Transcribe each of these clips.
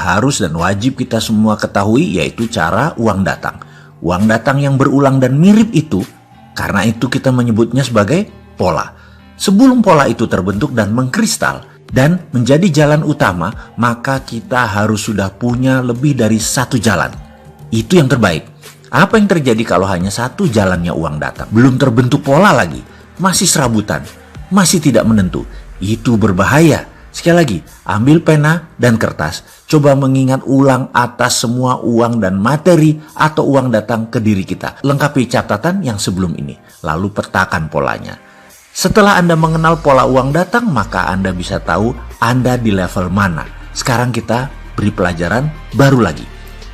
harus dan wajib kita semua ketahui, yaitu cara uang datang. Uang datang yang berulang dan mirip itu, karena itu kita menyebutnya sebagai pola. Sebelum pola itu terbentuk dan mengkristal dan menjadi jalan utama, maka kita harus sudah punya lebih dari satu jalan. Itu yang terbaik. Apa yang terjadi kalau hanya satu jalannya uang datang? Belum terbentuk pola lagi, masih serabutan, masih tidak menentu. Itu berbahaya. Sekali lagi, ambil pena dan kertas, coba mengingat ulang atas semua uang dan materi atau uang datang ke diri kita. Lengkapi catatan yang sebelum ini, lalu petakan polanya. Setelah Anda mengenal pola uang datang, maka Anda bisa tahu Anda di level mana. Sekarang kita beri pelajaran baru lagi.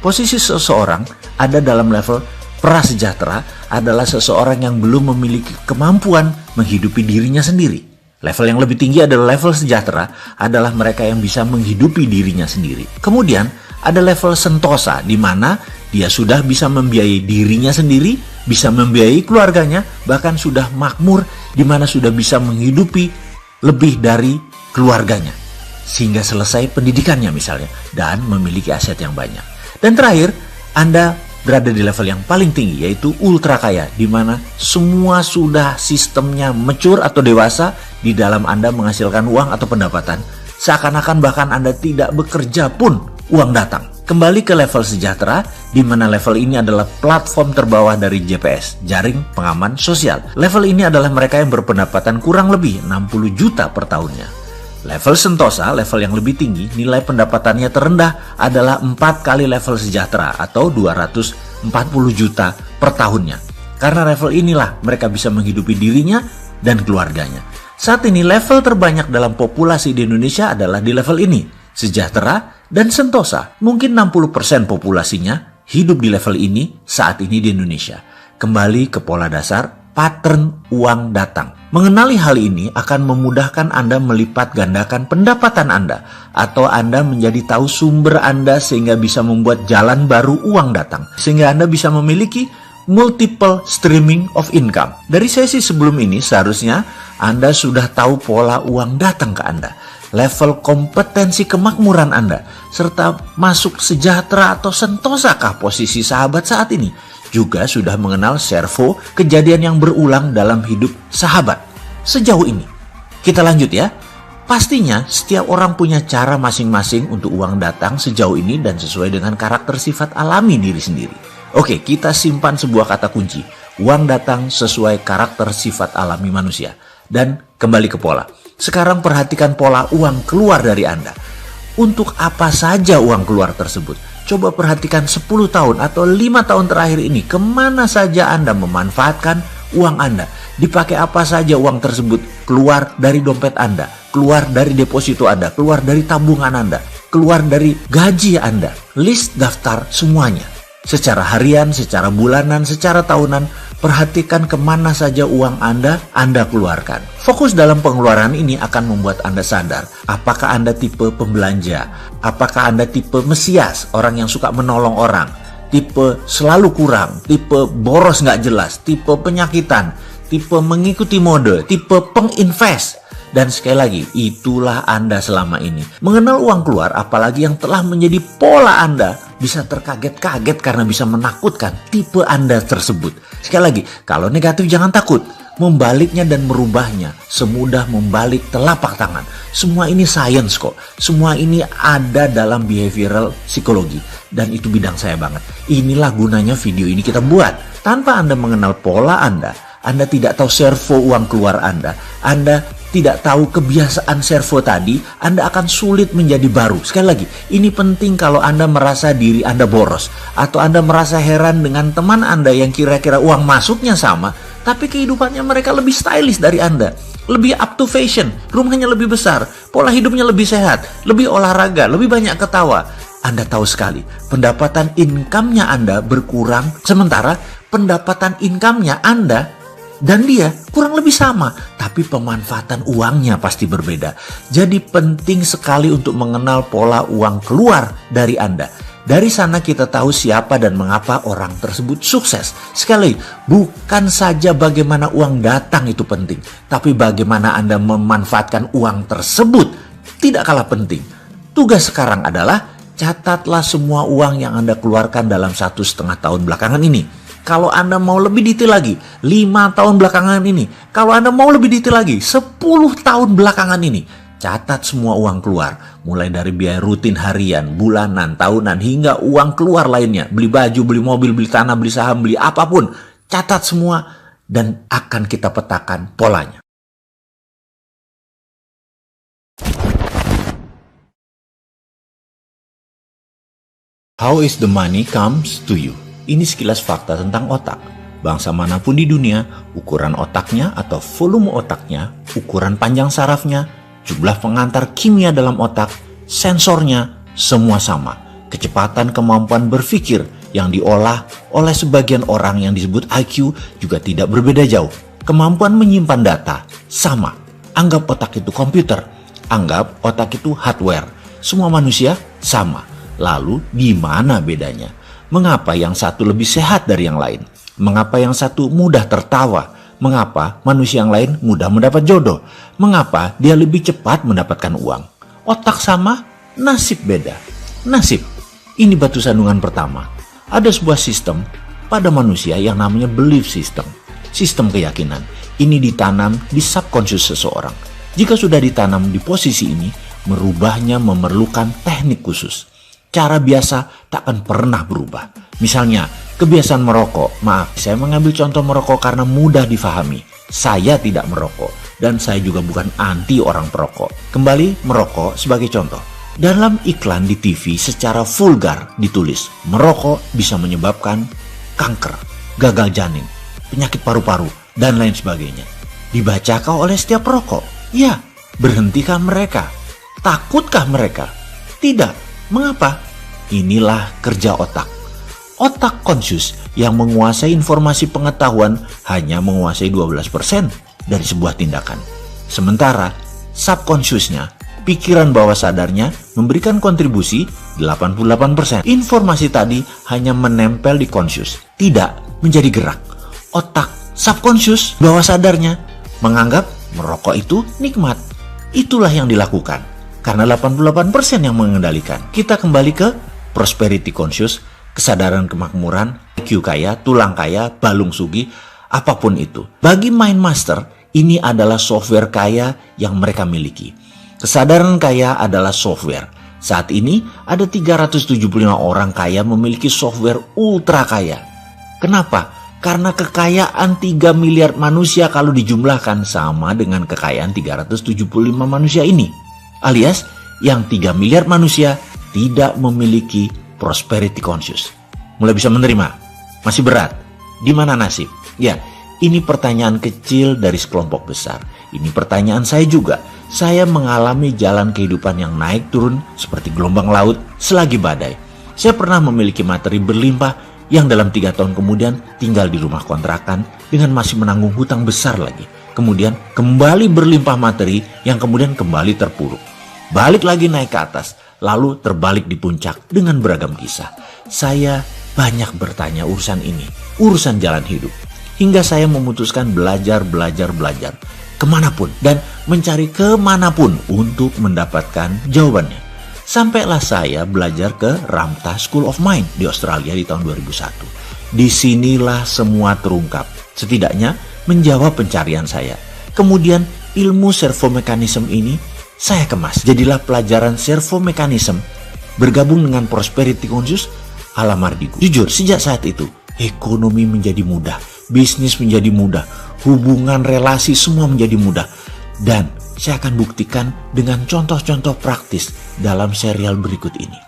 Posisi seseorang ada dalam level prasejahtera adalah seseorang yang belum memiliki kemampuan menghidupi dirinya sendiri. Level yang lebih tinggi adalah level sejahtera, adalah mereka yang bisa menghidupi dirinya sendiri. Kemudian ada level sentosa, di mana dia sudah bisa membiayai dirinya sendiri, bisa membiayai keluarganya, bahkan sudah makmur, di mana sudah bisa menghidupi lebih dari keluarganya, sehingga selesai pendidikannya misalnya, dan memiliki aset yang banyak. Dan terakhir, Anda berada di level yang paling tinggi, yaitu ultra kaya, di mana semua sudah sistemnya mature atau dewasa di dalam Anda menghasilkan uang atau pendapatan. Seakan-akan bahkan Anda tidak bekerja pun uang datang. Kembali ke level sejahtera, di mana level ini adalah platform terbawah dari JPS, Jaring Pengaman Sosial. Level ini adalah mereka yang berpendapatan kurang lebih 60 juta per tahunnya. Level sentosa, level yang lebih tinggi, nilai pendapatannya terendah adalah 4 kali level sejahtera atau 240 juta per tahunnya. Karena level inilah mereka bisa menghidupi dirinya dan keluarganya. Saat ini level terbanyak dalam populasi di Indonesia adalah di level ini, sejahtera dan sentosa. Mungkin 60% populasinya hidup di level ini saat ini di Indonesia. Kembali ke pola dasar, pattern uang datang. Mengenali hal ini akan memudahkan Anda melipat gandakan pendapatan Anda, atau Anda menjadi tahu sumber Anda sehingga bisa membuat jalan baru uang datang, sehingga Anda bisa memiliki multiple streaming of income. Dari sesi sebelum ini seharusnya Anda sudah tahu pola uang datang ke Anda, level kompetensi kemakmuran Anda, serta masuk sejahtera atau sentosakah posisi sahabat saat ini. Juga sudah mengenal servo kejadian yang berulang dalam hidup sahabat sejauh ini. Kita lanjut ya. Pastinya setiap orang punya cara masing-masing untuk uang datang sejauh ini dan sesuai dengan karakter sifat alami diri sendiri. Oke, kita simpan sebuah kata kunci. Uang datang sesuai karakter sifat alami manusia. Dan kembali ke pola. Sekarang perhatikan pola uang keluar dari Anda. Untuk apa saja uang keluar tersebut? Coba perhatikan 10 tahun atau 5 tahun terakhir ini, kemana saja Anda memanfaatkan uang Anda. Dipakai apa saja uang tersebut keluar dari dompet Anda, keluar dari deposito Anda, keluar dari tabungan Anda, keluar dari gaji Anda. List daftar semuanya. Secara harian, secara bulanan, secara tahunan, perhatikan kemana saja uang Anda keluarkan. Fokus dalam pengeluaran ini akan membuat Anda sadar apakah Anda tipe pembelanja, apakah Anda tipe mesias, orang yang suka menolong orang, tipe selalu kurang, tipe boros nggak jelas, tipe penyakitan, tipe mengikuti mode, tipe penginvest. Dan sekali lagi, itulah Anda selama ini. Mengenal uang keluar, apalagi yang telah menjadi pola Anda, bisa terkaget-kaget karena bisa menakutkan tipe Anda tersebut. Sekali lagi, kalau negatif jangan takut. Membaliknya dan merubahnya semudah membalik telapak tangan. Semua ini science kok. Semua ini ada dalam behavioral psikologi. Dan itu bidang saya banget. Inilah gunanya video ini kita buat. Tanpa Anda mengenal pola Anda tidak tahu servo uang keluar Anda tidak tahu kebiasaan servo tadi, Anda akan sulit menjadi baru. Sekali lagi, ini penting kalau Anda merasa diri Anda boros, atau Anda merasa heran dengan teman Anda yang kira-kira uang masuknya sama, tapi kehidupannya mereka lebih stylish dari Anda, lebih up to fashion, rumahnya lebih besar, pola hidupnya lebih sehat, lebih olahraga, lebih banyak ketawa. Anda tahu sekali, pendapatan income-nya Anda berkurang, sementara pendapatan income-nya Anda dan dia kurang lebih sama, tapi pemanfaatan uangnya pasti berbeda. Jadi penting sekali untuk mengenal pola uang keluar dari Anda. Dari sana kita tahu siapa dan mengapa orang tersebut sukses. Sekali, bukan saja bagaimana uang datang itu penting, tapi bagaimana Anda memanfaatkan uang tersebut tidak kalah penting. Tugas sekarang adalah Catatlah semua uang yang Anda keluarkan dalam 1,5 tahun belakangan ini. Kalau Anda mau lebih detail lagi, 5 tahun belakangan ini. Kalau Anda mau lebih detail lagi, 10 tahun belakangan ini. Catat semua uang keluar, mulai dari biaya rutin harian, bulanan, tahunan, hingga uang keluar lainnya. Beli baju, beli mobil, beli tanah, beli saham, beli apapun. Catat semua dan akan kita petakan polanya. How is the money comes to you? Ini sekilas fakta tentang otak. Bangsa manapun di dunia, ukuran otaknya atau volume otaknya, ukuran panjang sarafnya, jumlah pengantar kimia dalam otak, sensornya, semua sama. Kecepatan kemampuan berpikir yang diolah oleh sebagian orang yang disebut IQ juga tidak berbeda jauh. Kemampuan menyimpan data, sama. Anggap otak itu komputer, anggap otak itu hardware. Semua manusia sama. Lalu di mana bedanya? Mengapa yang satu lebih sehat dari yang lain? Mengapa yang satu mudah tertawa? Mengapa manusia yang lain mudah mendapat jodoh? Mengapa dia lebih cepat mendapatkan uang? Otak sama, nasib beda. Nasib, ini batu sandungan pertama. Ada sebuah sistem pada manusia yang namanya belief system. Sistem keyakinan. Ini ditanam di subconscious seseorang. Jika sudah ditanam di posisi ini, merubahnya memerlukan teknik khusus. Cara biasa tak akan pernah berubah. Misalnya, kebiasaan merokok. Maaf, saya mengambil contoh merokok karena mudah difahami. Saya tidak merokok, dan saya juga bukan anti orang perokok. Kembali merokok sebagai contoh. Dalam iklan di TV secara vulgar ditulis, merokok bisa menyebabkan kanker, gagal janin, penyakit paru-paru, dan lain sebagainya. Dibacakah oleh setiap perokok? Ya. Berhentikah mereka? Takutkah mereka? Tidak. Mengapa? Inilah kerja otak. Otak konsius yang menguasai informasi pengetahuan hanya menguasai 12% dari sebuah tindakan. Sementara subconsciousnya, pikiran bawah sadarnya memberikan kontribusi 88%. Informasi tadi hanya menempel di konsius, tidak menjadi gerak. Otak subconscious bawah sadarnya menganggap merokok itu nikmat. Itulah yang dilakukan. Karena 88% yang mengendalikan. Kita kembali ke prosperity conscious, kesadaran kemakmuran, IQ kaya, tulang kaya, balung sugih, apapun itu. Bagi Mind Master, ini adalah software kaya yang mereka miliki. Kesadaran kaya adalah software. Saat ini ada 375 orang kaya memiliki software ultra kaya. Kenapa? Karena kekayaan 3 miliar manusia kalau dijumlahkan sama dengan kekayaan 375 manusia ini. Alias yang 3 miliar manusia tidak memiliki prosperity conscious. Mulai bisa menerima? Masih berat? Di mana nasib? Ya, ini pertanyaan kecil dari sekelompok besar. Ini pertanyaan saya juga. Saya mengalami jalan kehidupan yang naik turun seperti gelombang laut selagi badai. Saya pernah memiliki materi berlimpah yang dalam 3 tahun kemudian tinggal di rumah kontrakan dengan masih menanggung hutang besar lagi. Kemudian kembali berlimpah materi yang kemudian kembali terpuruk. Balik lagi naik ke atas, lalu terbalik di puncak dengan beragam kisah. Saya banyak bertanya urusan ini, urusan jalan hidup. Hingga saya memutuskan belajar kemanapun dan mencari kemanapun untuk mendapatkan jawabannya. Sampailah saya belajar ke Ramtha School of Mind di Australia di tahun 2001. Disinilah semua terungkap, setidaknya menjawab pencarian saya. Kemudian ilmu servomekanisme ini saya kemas. Jadilah pelajaran servomekanisme bergabung dengan prosperity conscious ala Mardigu. Jujur, sejak saat itu ekonomi menjadi mudah, bisnis menjadi mudah, hubungan relasi semua menjadi mudah. Dan saya akan buktikan dengan contoh-contoh praktis dalam serial berikut ini.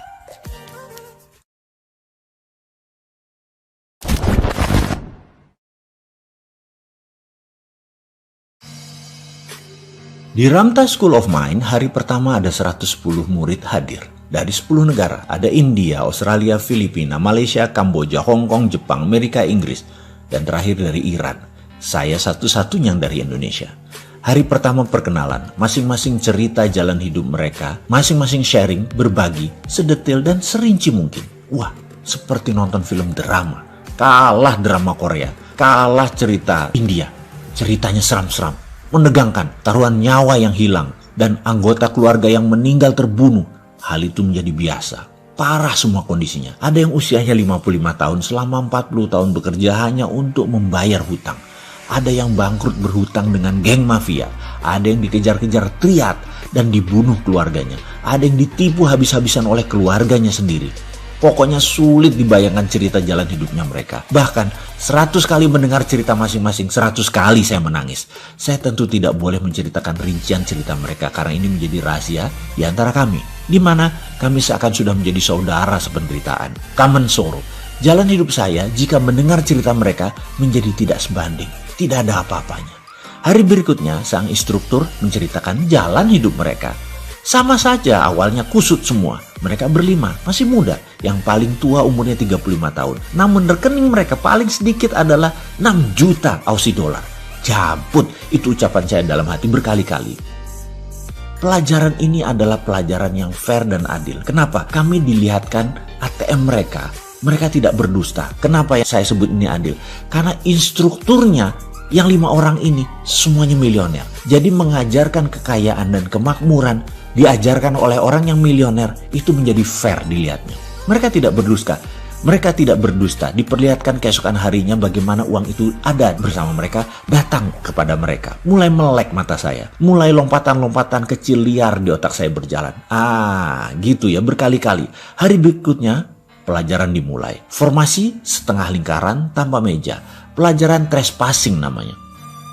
Di Ramtha School of Mind, hari pertama ada 110 murid hadir. Dari 10 negara, ada India, Australia, Filipina, Malaysia, Kamboja, Hong Kong, Jepang, Amerika, Inggris, dan terakhir dari Iran. Saya satu-satunya yang dari Indonesia. Hari pertama perkenalan, masing-masing cerita jalan hidup mereka, masing-masing sharing, berbagi, sedetail dan serinci mungkin. Wah, seperti nonton film drama. Kalah drama Korea, kalah cerita India. Ceritanya seram-seram, menegangkan, taruhan nyawa yang hilang, dan anggota keluarga yang meninggal terbunuh. Hal itu menjadi biasa. parah semua kondisinya. Ada yang usianya 55 tahun selama 40 tahun bekerja hanya untuk membayar hutang. Ada yang bangkrut berhutang dengan geng mafia. Ada yang dikejar-kejar triad dan dibunuh keluarganya. Ada yang ditipu habis-habisan oleh keluarganya sendiri. Pokoknya sulit dibayangkan cerita jalan hidupnya mereka. Bahkan 100 kali mendengar cerita masing-masing, 100 kali saya menangis. Saya tentu tidak boleh menceritakan rincian cerita mereka karena ini menjadi rahasia di antara kami. Di mana kami seakan sudah menjadi saudara sependeritaan. Common sorrow. Jalan hidup saya jika mendengar cerita mereka menjadi tidak sebanding. Tidak ada apa-apanya. Hari berikutnya sang instruktur menceritakan jalan hidup mereka. Sama saja awalnya kusut semua. Mereka berlima, masih muda. Yang paling tua umurnya 35 tahun. Namun rekening mereka paling sedikit adalah 6 juta Aussie dollar. Cabut, itu ucapan saya dalam hati berkali-kali. Pelajaran ini adalah pelajaran yang fair dan adil. Kenapa? Kami dilihatkan ATM mereka. Mereka tidak berdusta. Kenapa saya sebut ini adil? Karena instrukturnya yang 5 orang ini semuanya milioner. Jadi mengajarkan kekayaan dan kemakmuran diajarkan oleh orang yang milioner itu menjadi fair dilihatnya. Mereka tidak berdusta. Mereka tidak berdusta. Diperlihatkan keesokan harinya bagaimana uang itu ada bersama mereka, datang kepada mereka. Mulai melek mata saya. Mulai lompatan-lompatan kecil liar di otak saya berjalan. Gitu ya berkali-kali. Hari berikutnya pelajaran dimulai. Formasi setengah lingkaran tanpa meja. Pelajaran trespassing namanya.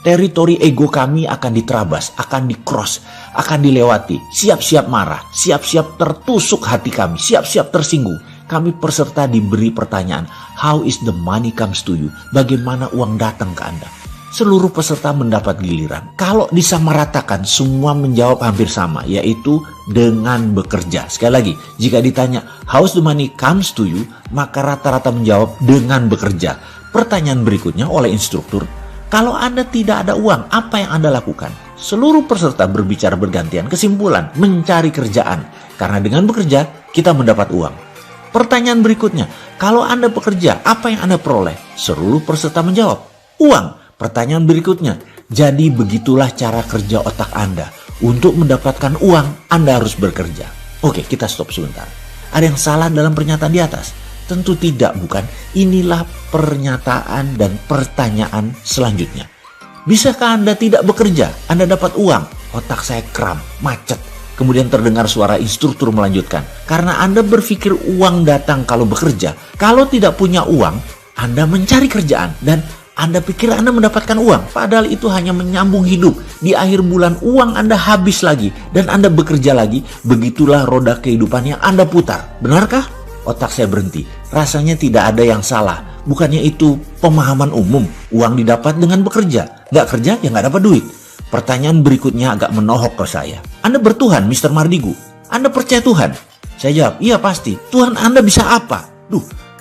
Teritori ego kami akan diterabas, akan di-cross, akan dilewati. Siap-siap marah, siap-siap tertusuk hati kami, siap-siap tersinggung. Kami peserta diberi pertanyaan, how is the money comes to you? Bagaimana uang datang ke Anda? Seluruh peserta mendapat giliran. Kalau disamaratakan, semua menjawab hampir sama, yaitu dengan bekerja. Sekali lagi, jika ditanya, how is the money comes to you? Maka rata-rata menjawab dengan bekerja. Pertanyaan berikutnya oleh instruktur, kalau Anda tidak ada uang, apa yang Anda lakukan? Seluruh peserta berbicara bergantian. Kesimpulan, mencari kerjaan. Karena dengan bekerja, kita mendapat uang. Pertanyaan berikutnya, kalau Anda bekerja, apa yang Anda peroleh? Seluruh peserta menjawab, uang. Pertanyaan berikutnya, jadi begitulah cara kerja otak Anda. Untuk mendapatkan uang, Anda harus bekerja. Oke, kita stop sebentar. Ada yang salah dalam pernyataan di atas? Tentu tidak, bukan? Inilah pernyataan dan pertanyaan selanjutnya. Bisakah Anda tidak bekerja? Anda dapat uang? Otak saya kram, macet. Kemudian terdengar suara instruktur melanjutkan. Karena Anda berpikir uang datang kalau bekerja. Kalau tidak punya uang, Anda mencari kerjaan. Dan Anda pikir Anda mendapatkan uang. Padahal itu hanya menyambung hidup. Di akhir bulan uang Anda habis lagi. Dan Anda bekerja lagi. Begitulah roda kehidupan yang Anda putar. Benarkah? Otak saya berhenti. Rasanya tidak ada yang salah. Bukannya itu pemahaman umum. Uang didapat dengan bekerja. Nggak kerja ya nggak dapat duit. Pertanyaan berikutnya agak menohok ke saya. Anda bertuhan, Mr. Mardigu? Anda percaya Tuhan? Saya jawab, iya pasti. Tuhan Anda bisa apa?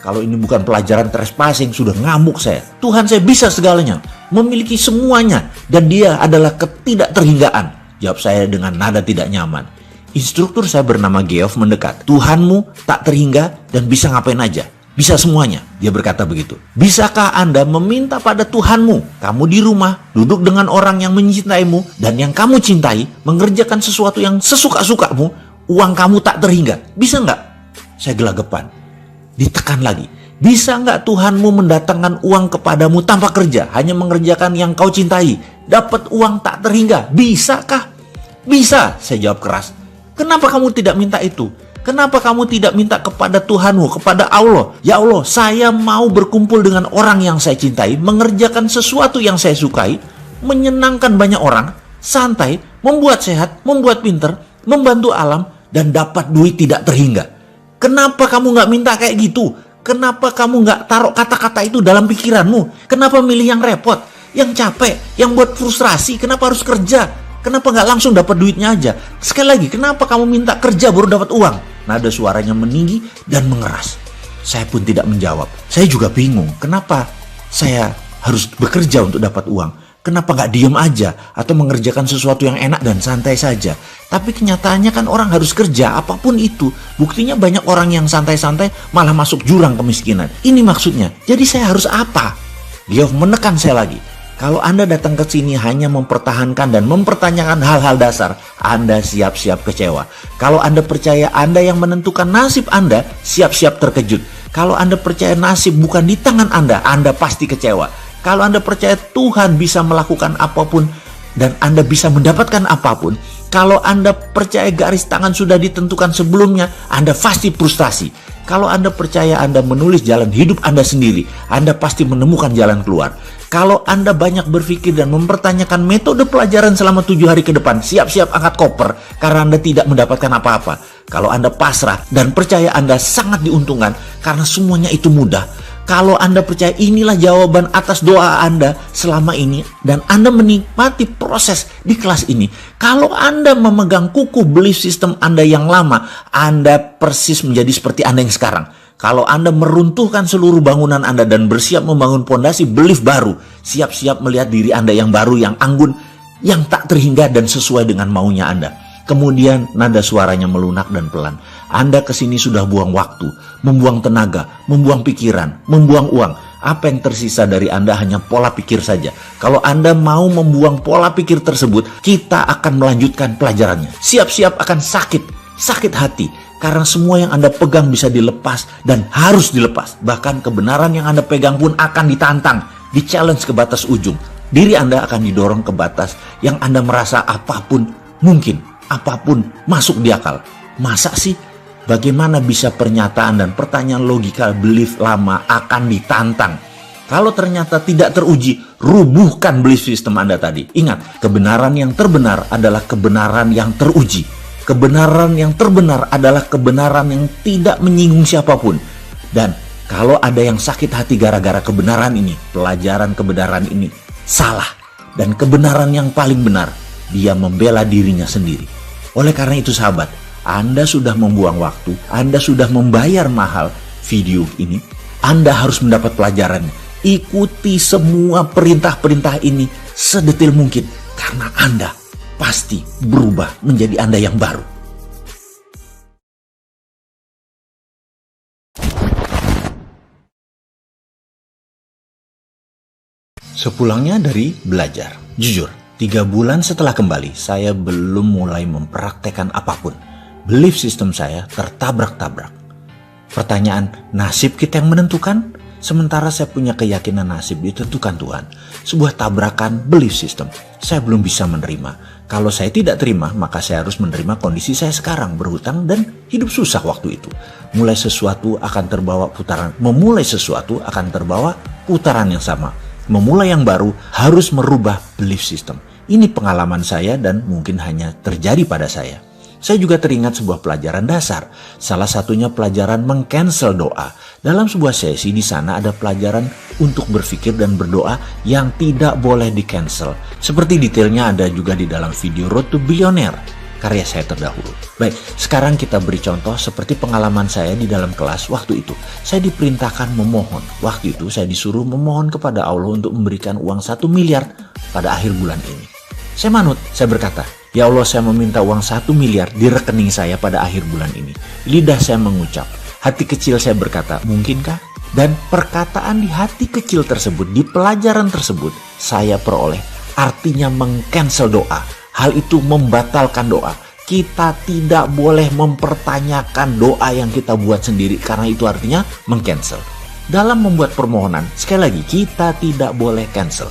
Kalau ini bukan pelajaran trespassing, sudah ngamuk saya. Tuhan saya bisa segalanya. Memiliki semuanya. Dan dia adalah ketidakterhinggaan. Jawab saya dengan nada tidak nyaman. Instruktur saya bernama Geoff mendekat. Tuhanmu tak terhingga dan bisa ngapain aja. Bisa semuanya. Dia berkata begitu. Bisakah Anda meminta pada Tuhanmu? Kamu di rumah, duduk dengan orang yang mencintaimu dan yang kamu cintai, mengerjakan sesuatu yang sesuka-sukamu, uang kamu tak terhingga. Bisa nggak? Saya gelagapan. Ditekan lagi. Bisa nggak Tuhanmu mendatangkan uang kepadamu tanpa kerja, hanya mengerjakan yang kau cintai, dapat uang tak terhingga? Bisakah? Bisa, saya jawab keras. Kenapa kamu tidak minta itu? Kenapa kamu tidak minta kepada Tuhanmu, kepada Allah? Ya Allah, saya mau berkumpul dengan orang yang saya cintai, mengerjakan sesuatu yang saya sukai, menyenangkan banyak orang, santai, membuat sehat, membuat pinter, membantu alam, dan dapat duit tidak terhingga. Kenapa kamu nggak minta kayak gitu? Kenapa kamu nggak taruh kata-kata itu dalam pikiranmu? Kenapa milih yang repot, yang capek, yang buat frustrasi? Kenapa harus kerja? Kenapa nggak langsung dapat duitnya aja? Sekali lagi, kenapa kamu minta kerja baru dapat uang? Nada suaranya meninggi dan mengeras. Saya pun tidak menjawab. Saya juga bingung, kenapa saya harus bekerja untuk dapat uang? Kenapa nggak diem aja atau mengerjakan sesuatu yang enak dan santai saja? Tapi kenyataannya kan orang harus kerja, apapun itu. Buktinya banyak orang yang santai-santai malah masuk jurang kemiskinan. Ini maksudnya. Jadi saya harus apa? Geoff menekan saya lagi. Kalau Anda datang ke sini hanya mempertahankan dan mempertanyakan hal-hal dasar, Anda siap-siap kecewa. Kalau Anda percaya Anda yang menentukan nasib Anda, siap-siap terkejut. Kalau Anda percaya nasib bukan di tangan Anda pasti kecewa. Kalau Anda percaya Tuhan bisa melakukan apapun dan Anda bisa mendapatkan apapun, kalau Anda percaya garis tangan sudah ditentukan sebelumnya, Anda pasti frustasi. Kalau Anda percaya Anda menulis jalan hidup Anda sendiri, Anda pasti menemukan jalan keluar. Kalau Anda banyak berpikir dan mempertanyakan metode pelajaran selama 7 hari ke depan, siap-siap angkat koper karena Anda tidak mendapatkan apa-apa. Kalau Anda pasrah dan percaya Anda sangat diuntungkan karena semuanya itu mudah. Kalau Anda percaya inilah jawaban atas doa Anda selama ini dan Anda menikmati proses di kelas ini. Kalau Anda memegang kukuh belief system Anda yang lama, Anda persis menjadi seperti Anda yang sekarang. Kalau Anda meruntuhkan seluruh bangunan Anda dan bersiap membangun pondasi belief baru, siap-siap melihat diri Anda yang baru, yang anggun, yang tak terhingga dan sesuai dengan maunya Anda. Kemudian nada suaranya melunak dan pelan. Anda kesini sudah buang waktu, membuang tenaga, membuang pikiran, membuang uang. Apa yang tersisa dari Anda hanya pola pikir saja. Kalau Anda mau membuang pola pikir tersebut, kita akan melanjutkan pelajarannya. Siap-siap akan sakit hati. Karena semua yang Anda pegang bisa dilepas dan harus dilepas. Bahkan kebenaran yang Anda pegang pun akan ditantang, di-challenge ke batas ujung. Diri Anda akan didorong ke batas yang Anda merasa apapun mungkin, apapun masuk di akal. Masa sih? Bagaimana bisa pernyataan dan pertanyaan logika belief lama akan ditantang? Kalau ternyata tidak teruji, rubuhkan belief system Anda tadi. Ingat, kebenaran yang terbenar adalah kebenaran yang teruji. Kebenaran yang terbenar adalah kebenaran yang tidak menyinggung siapapun. Dan kalau ada yang sakit hati gara-gara kebenaran ini, pelajaran kebenaran ini salah. Dan kebenaran yang paling benar, dia membela dirinya sendiri. Oleh karena itu sahabat, Anda sudah membuang waktu, Anda sudah membayar mahal video ini, Anda harus mendapat pelajarannya. Ikuti semua perintah-perintah ini sedetil mungkin, karena Anda pasti berubah menjadi Anda yang baru. Sepulangnya dari belajar, jujur, 3 bulan setelah kembali, saya belum mulai mempraktekkan apapun. Belief system saya tertabrak-tabrak. Pertanyaan, nasib kita yang menentukan? Sementara saya punya keyakinan nasib ditentukan Tuhan. Sebuah tabrakan belief system. Saya belum bisa menerima. Kalau saya tidak terima, maka saya harus menerima kondisi saya sekarang, berhutang dan hidup susah waktu itu. Memulai sesuatu akan terbawa putaran yang sama. Memulai yang baru harus merubah belief system. Ini pengalaman saya dan mungkin hanya terjadi pada saya. Saya juga teringat sebuah pelajaran dasar. Salah satunya pelajaran meng-cancel doa. Dalam sebuah sesi di sana ada pelajaran untuk berpikir dan berdoa yang tidak boleh di-cancel. Seperti detailnya ada juga di dalam video Road to Billionaire, karya saya terdahulu. Baik, sekarang kita beri contoh seperti pengalaman saya di dalam kelas waktu itu. Saya diperintahkan memohon. Waktu itu saya disuruh memohon kepada Allah untuk memberikan uang 1 miliar pada akhir bulan ini. Saya manut, saya berkata, "Ya Allah, saya meminta uang 1 miliar di rekening saya pada akhir bulan ini." Lidah saya mengucap, hati kecil saya berkata, "Mungkinkah?" Dan perkataan di hati kecil tersebut, di pelajaran tersebut, saya peroleh artinya meng-cancel doa. Hal itu membatalkan doa. Kita tidak boleh mempertanyakan doa yang kita buat sendiri, karena itu artinya meng-cancel. Dalam membuat permohonan, sekali lagi, kita tidak boleh cancel.